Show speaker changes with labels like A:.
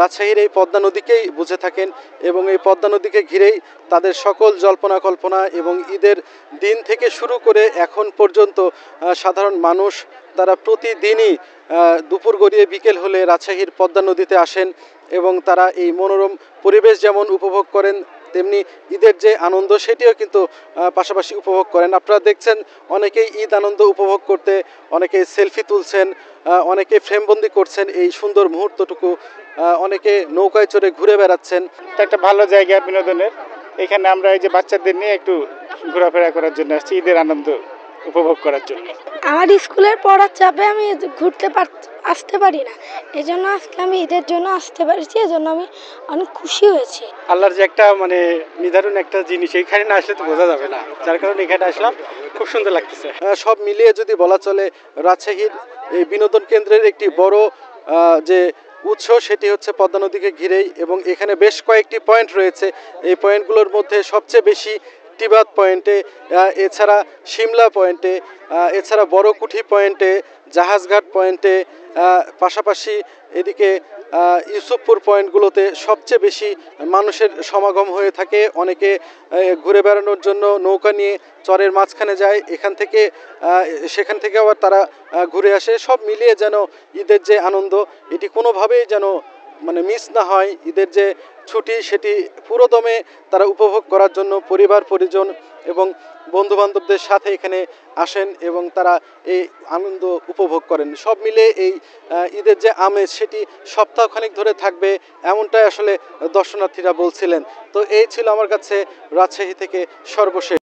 A: রাজশাহীর এই পদ্মা নদীকেই বুঝে থাকেন এবং এই পদ্মা নদীকে ঘিরেই তাদের সকল জল্পনা কল্পনা এবং ঈদের দিন থেকে শুরু করে এখন পর্যন্ত সাধারণ মানুষ তারা প্রতিদিনই দুপুর গড়িয়ে বিকেল হলে রাজশাহীর পদ্মা নদীতে আসেন এবং তারা এই মনোরম পরিবেশ যেমন উপভোগ করেন তেমনি ঈদের যে আনন্দ সেটিও কিন্তু পাশাপাশি উপভোগ করেন। আপনারা দেখছেন অনেকেই ঈদ আনন্দ উপভোগ করতে অনেকেই সেলফি তুলছেন, অনেকে ফ্রেমবন্দি করছেন এই সুন্দর মুহূর্তটুকু, অনেকে নৌকায় চড়ে ঘুরে বেড়াচ্ছেন।
B: একটা ভালো জায়গা বিনোদনের, এখানে আমরা এই যে বাচ্চাদের নিয়ে একটু ঘোরাফেরা করার জন্য আসছি, ঈদের আনন্দ উপভোগ করার জন্য।
C: আমার স্কুলের পড়ার চাপে আমি আসতে পারি না, এই জন্য আজকে আমি ঈদের জন্য আসতে পারছি, এজন্য আমি অনেক খুশি হয়েছি।
B: আল্লাহর যে একটা নির্ধারণ একটা জিনিস, এইখানে না আসলে তো বোঝা যাবে না, যার কারণে এখানে আসলাম, খুব সুন্দর লাগতেছে।
A: সব মিলিয়ে যদি বলা চলে রাজশাহীর এই বিনোদন কেন্দ্রের একটি বড় যে উৎস সেটি হচ্ছে পদ্মা নদীকে ঘিরেই এবং এখানে বেশ কয়েকটি পয়েন্ট রয়েছে। এই পয়েন্টগুলোর মধ্যে সবচেয়ে বেশি টিবাদ পয়েন্টে, এছাড়া সিমলা পয়েন্টে, এছাড়া বড়কুঠি পয়েন্টে, জাহাজঘাট পয়েন্টে, পাশাপাশি এদিকে ইউসুফপুর পয়েন্টগুলোতে সবচেয়ে বেশি মানুষের সমাগম হয়ে থাকে। অনেকে ঘুরে বেড়ানোর জন্য নৌকা নিয়ে চরের মাঝখানে যায়, সেখান থেকে আবার তারা ঘুরে আসে। সব মিলিয়ে যেন ঈদের যে আনন্দ এটি কোনোভাবেই যেন মিস না হয়। ঈদের যে ছুটি সেটি পুরোদমে তারা উপভোগ করার জন্য পরিবার পরিজন এবং বন্ধুবান্ধবদের সাথে এখানে আসেন এবং তারা এই আনন্দ উপভোগ করেন। সব মিলে এই ঈদের যে আমেজ সেটি সপ্তাহখানেক ধরে থাকবে, এমনটাই আসলে দর্শনার্থীরা বলছিলেন। তো এই ছিল আমার কাছে রাজশাহী থেকে সর্বশেষ।